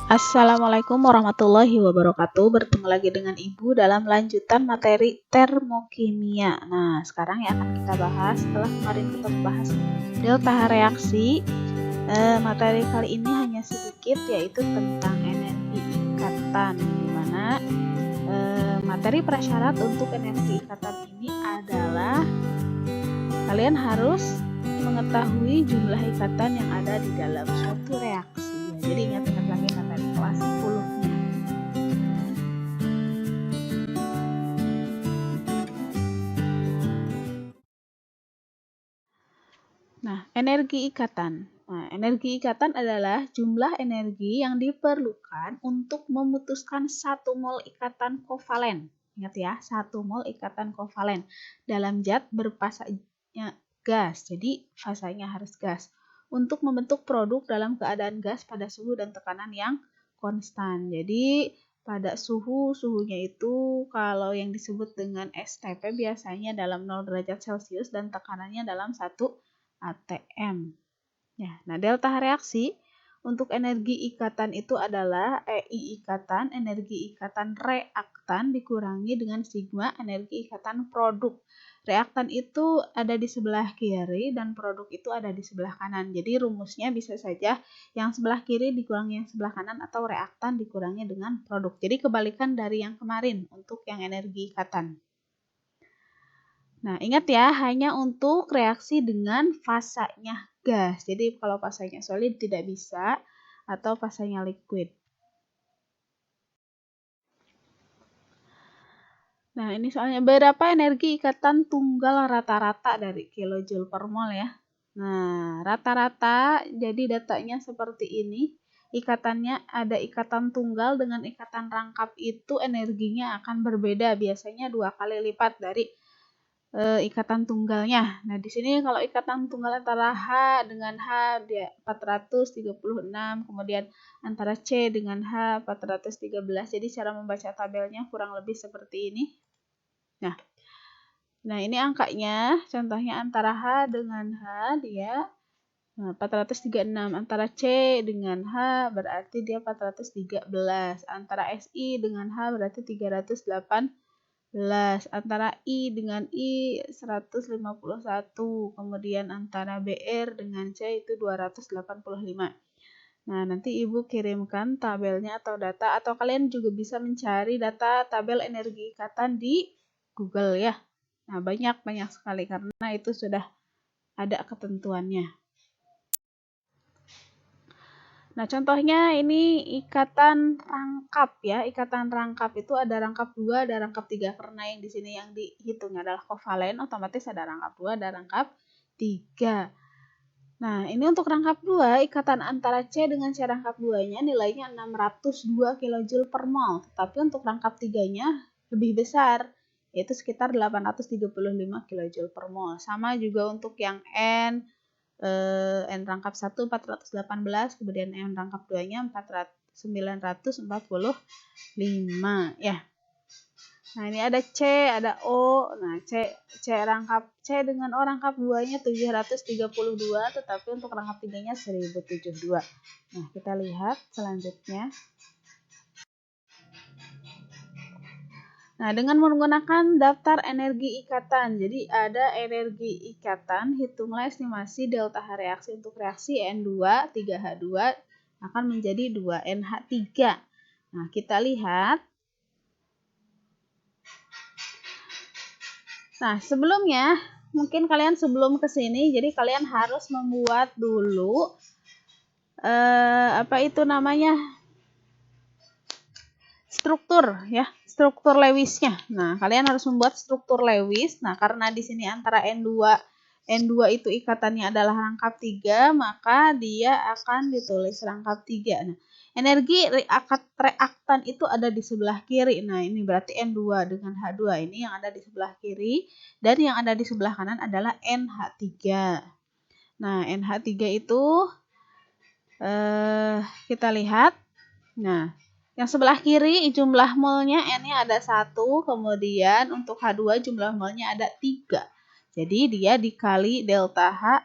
Assalamualaikum warahmatullahi wabarakatuh. Bertemu lagi dengan Ibu dalam lanjutan materi termokimia. Nah, sekarang yang akan kita bahas setelah kemarin kita membahas delta reaksi. Materi kali ini hanya sedikit, yaitu tentang energi ikatan, di mana materi prasyarat untuk energi ikatan ini adalah kalian harus mengetahui jumlah ikatan yang ada di dalam suatu reaksi. Jadi ingat-ingat lagi materi kelas 10-nya. Nah, energi ikatan. Nah, energi ikatan adalah jumlah energi yang diperlukan untuk memutuskan 1 mol ikatan kovalen. Ingat ya, 1 mol ikatan kovalen dalam zat berfasanya gas. Jadi, fasanya harus gas. Untuk membentuk produk dalam keadaan gas pada suhu dan tekanan yang konstan. Jadi, pada suhunya itu kalau yang disebut dengan STP biasanya dalam 0 derajat Celcius dan tekanannya dalam 1 atm. Ya, nah delta reaksi untuk energi ikatan itu adalah EI ikatan, energi ikatan reaktan dikurangi dengan sigma energi ikatan produk. Reaktan itu ada di sebelah kiri dan produk itu ada di sebelah kanan. Jadi rumusnya bisa saja yang sebelah kiri dikurangi yang sebelah kanan atau reaktan dikurangi dengan produk. Jadi kebalikan dari yang kemarin untuk yang energi ikatan. Nah, ingat ya, hanya untuk reaksi dengan fasanya gas. Jadi kalau fasanya solid tidak bisa, atau fasanya liquid. Nah, ini soalnya berapa energi ikatan tunggal rata-rata dari kilojoule per mol ya. Nah, rata-rata jadi datanya seperti ini. Ikatannya ada ikatan tunggal dengan ikatan rangkap itu energinya akan berbeda. Biasanya 2 kali lipat dari ikatan tunggalnya. Nah, di sini kalau ikatan tunggal antara H dengan H dia 436, kemudian antara C dengan H 413. Jadi cara membaca tabelnya kurang lebih seperti ini. Nah, ini angkanya, contohnya antara H dengan H dia 436, antara C dengan H berarti dia 413, antara SI dengan H berarti 308, antara I dengan I 151, kemudian antara BR dengan C itu 285. Nah, nanti Ibu kirimkan tabelnya atau data, atau kalian juga bisa mencari data tabel energi ikatan di Google ya. Nah, banyak sekali karena itu sudah ada ketentuannya. Nah, contohnya ini ikatan rangkap ya. Ikatan rangkap itu ada rangkap 2, ada rangkap 3. Karena yang di sini yang dihitung adalah kovalen, otomatis ada rangkap 2, ada rangkap 3. Nah, ini untuk rangkap 2, ikatan antara C dengan C rangkap 2-nya nilainya 602 kJ per mol. Tetapi untuk rangkap 3-nya lebih besar, yaitu sekitar 835 kJ per mol. Sama juga untuk yang N rangkap 1 418, kemudian N rangkap 2-nya 945 ya. Nah, ini ada C, ada O. Nah, C rangkap C dengan O rangkap 2-nya 732, tetapi untuk rangkap 3-nya 1072. Nah, kita lihat selanjutnya. Nah, dengan menggunakan daftar energi ikatan, jadi ada energi ikatan, hitunglah estimasi delta reaksi untuk reaksi N2 3H2 akan menjadi 2NH3. Nah, kita lihat. Nah, sebelumnya, mungkin kalian sebelum ke sini, jadi kalian harus membuat dulu, struktur ya, struktur Lewisnya. Nah, kalian harus membuat struktur Lewis. Nah, karena di sini antara N2 itu ikatannya adalah rangkap 3, maka dia akan ditulis rangkap 3. Nah, energi reaktan itu ada di sebelah kiri. Nah, ini berarti N2 dengan H2 ini yang ada di sebelah kiri, dan yang ada di sebelah kanan adalah NH3. Nah, NH3 itu kita lihat. Nah, yang sebelah kiri jumlah molnya N-nya ada 1, kemudian untuk H2 jumlah molnya ada 3. Jadi dia dikali delta H.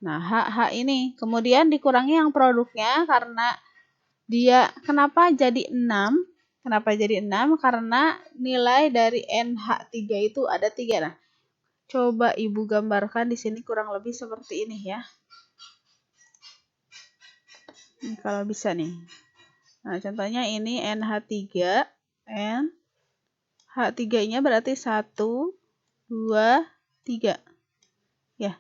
Nah, H ini. Kemudian dikurangi yang produknya karena Dia kenapa jadi 6? Kenapa jadi 6? Karena nilai dari NH3 itu ada 3. Nah, coba Ibu gambarkan di sini kurang lebih seperti ini ya. Ini kalau bisa nih. Nah, contohnya ini NH3. NH3-nya berarti 1, 2, 3. Ya.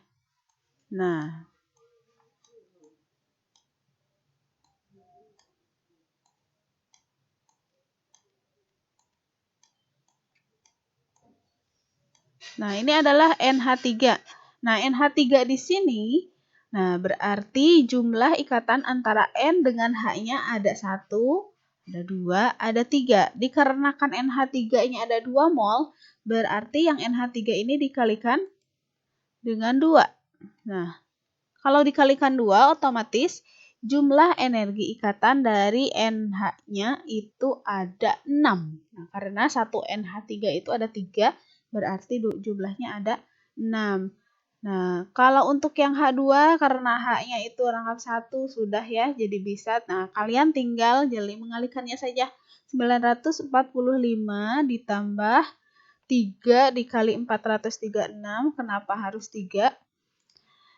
Nah, ini adalah NH3. Nah, NH3 di sini, berarti jumlah ikatan antara N dengan H-nya ada 1, ada 2, ada 3. Dikarenakan NH3-nya ada 2 mol, berarti yang NH3 ini dikalikan dengan 2. Nah, kalau dikalikan 2, otomatis jumlah energi ikatan dari NH-nya itu ada 6. Nah, karena 1 NH3 itu ada 3, berarti jumlahnya ada 6. Nah, kalau untuk yang H2, karena H-nya itu rangkap 1, sudah ya, jadi bisa. Nah, kalian tinggal jeli mengalihkannya saja. 945 ditambah 3 dikali 436, kenapa harus 3?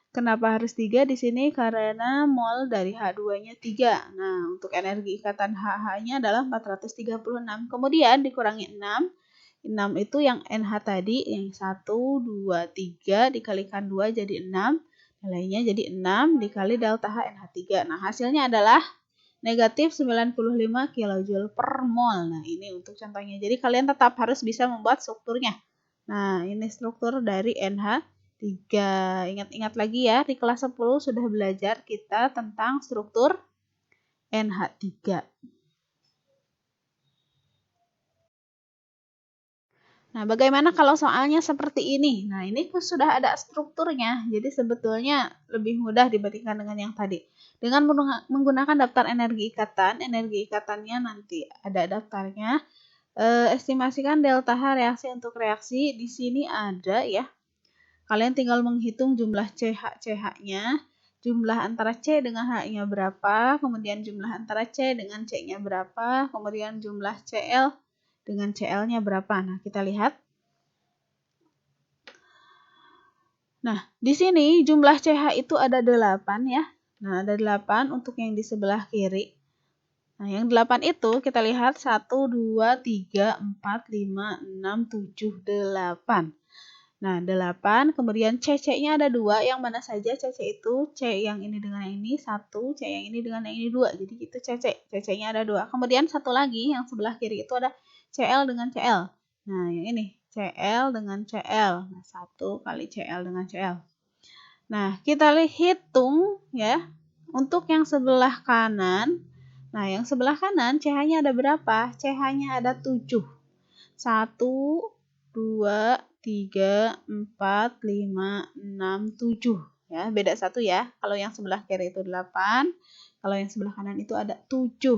Kenapa harus 3 di sini? Karena mol dari H2-nya 3. Nah, untuk energi ikatan HH-nya adalah 436. Kemudian dikurangi 6. 6 itu yang NH tadi, yang 1, 2, 3 dikalikan 2 jadi 6. Nilainya jadi 6 dikali delta H NH3. Nah, hasilnya adalah negatif 95 kJ per mol. Nah, ini untuk contohnya. Jadi, kalian tetap harus bisa membuat strukturnya. Nah, ini struktur dari NH3. Ingat-ingat lagi ya, di kelas 10 sudah belajar kita tentang struktur NH3. Nah, bagaimana kalau soalnya seperti ini? Nah, ini sudah ada strukturnya, jadi sebetulnya lebih mudah dibandingkan dengan yang tadi. Dengan menggunakan daftar energi ikatannya nanti ada daftarnya. Estimasikan delta H reaksi untuk reaksi, di sini ada ya. Kalian tinggal menghitung jumlah CH-nya, jumlah antara C dengan H-nya berapa, kemudian jumlah antara C dengan C-nya berapa, kemudian jumlah Cl dengan Cl-nya berapa. Nah, kita lihat. Nah, di sini jumlah CH itu ada 8 ya. Nah, ada 8 untuk yang di sebelah kiri. Nah, yang 8 itu kita lihat 1, 2, 3, 4, 5, 6, 7, 8. Nah, 8, kemudian CC-nya ada 2, yang mana saja CC itu, C yang ini dengan yang ini 1, C yang ini dengan yang ini 2. Jadi itu CC, CC-nya ada 2. Kemudian satu lagi yang sebelah kiri itu ada CL dengan CL. Nah, yang ini CL dengan CL. Nah, 1 kali CL dengan CL. Nah, kita hitung ya. Untuk yang sebelah kanan, nah yang sebelah kanan CH-nya ada berapa? CH-nya ada 7. 1, 2, 3, 4, 5, 6, 7. Ya, beda 1 ya. Kalau yang sebelah kiri itu 8, kalau yang sebelah kanan itu ada 7.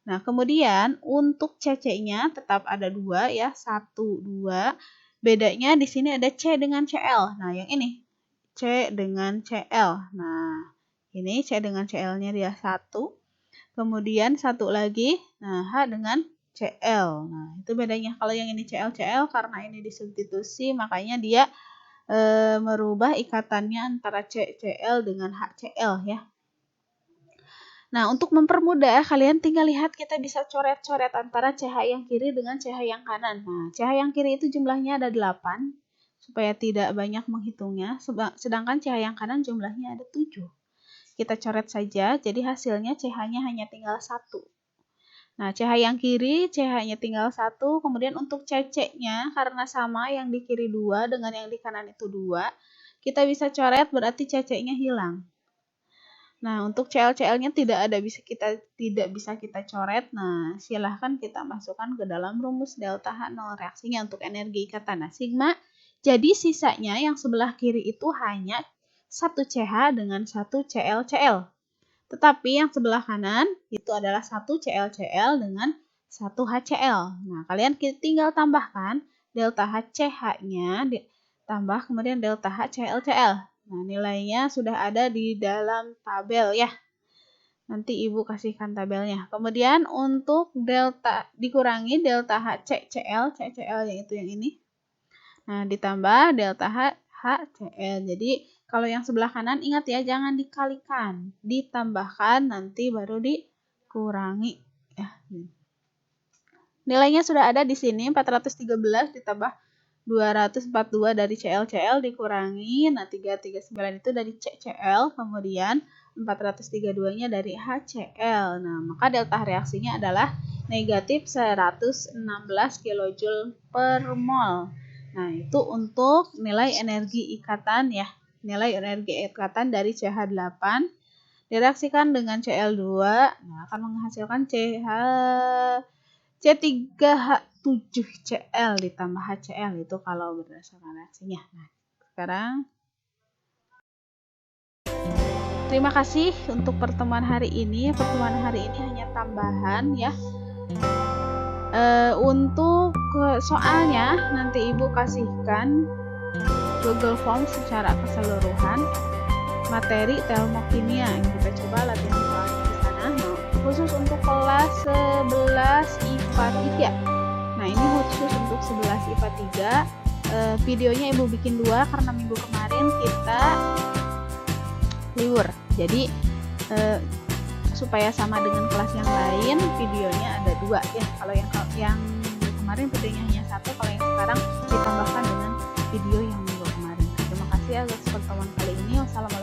Nah, kemudian untuk CC-nya tetap ada 2 ya, 1, 2. Bedanya di sini ada C dengan CL. Nah, yang ini C dengan CL. Nah, ini C dengan CL-nya dia 1. Kemudian satu lagi, nah H dengan CL. Nah, itu bedanya. Kalau yang ini CL karena ini disubstitusi, makanya dia merubah ikatannya antara CCl dengan HCl ya. Nah, untuk mempermudah, kalian tinggal lihat kita bisa coret-coret antara CH yang kiri dengan CH yang kanan. Nah, CH yang kiri itu jumlahnya ada 8, supaya tidak banyak menghitungnya. Sedangkan CH yang kanan jumlahnya ada 7. Kita coret saja, jadi hasilnya CH-nya hanya tinggal 1. Nah, CH yang kiri, CH-nya tinggal 1. Kemudian untuk CC-nya, karena sama yang di kiri 2 dengan yang di kanan itu 2, kita bisa coret berarti CC-nya hilang. Nah, untuk CL-CL-nya tidak bisa kita coret. Nah, silahkan kita masukkan ke dalam rumus delta H0 reaksinya untuk energi ikatan. Nah, sigma. Jadi sisanya yang sebelah kiri itu hanya 1 CH dengan 1 CL-CL. Tetapi yang sebelah kanan itu adalah 1 CL-CL dengan 1 HCl. Nah, kalian tinggal tambahkan delta HCH-nya tambah kemudian delta HCl-CL. Nah, nilainya sudah ada di dalam tabel ya. Nanti Ibu kasihkan tabelnya. Kemudian untuk delta dikurangi delta HCl, CCl yang itu yang ini. Nah, ditambah delta HCl. Jadi, kalau yang sebelah kanan ingat ya, jangan dikalikan. Ditambahkan nanti baru dikurangi. Ya. Nilainya sudah ada di sini, 413 ditambah 242 dari CL dikurangi, nah 339 itu dari CCl, kemudian 432-nya dari HCl. Nah, maka delta reaksinya adalah negatif 116 kJ per mol. Nah, itu untuk nilai energi ikatan ya. Nilai energi ikatan dari CH8 direaksikan dengan Cl2, nah akan menghasilkan C3H7Cl ditambah HCl, itu kalau berdasarkan reaksinya. Nah, sekarang terima kasih untuk pertemuan hari ini. Pertemuan hari ini hanya tambahan ya. Untuk soalnya nanti Ibu kasihkan Google Form secara keseluruhan materi termokimia. Kita coba latihan soalnya di sana. Nah, khusus untuk kelas 11 IPA 3. Nah, ini khusus untuk 11 IPA 3. Videonya Ibu bikin 2 karena minggu kemarin kita libur. Jadi supaya sama dengan kelas yang lain, videonya ada 2 ya. Kalau yang kemarin videonya hanya 1, kalau yang sekarang ditambahkan dengan video yang minggu kemarin. Terima kasih atas pertemuan kali ini. Wassalamualaikum.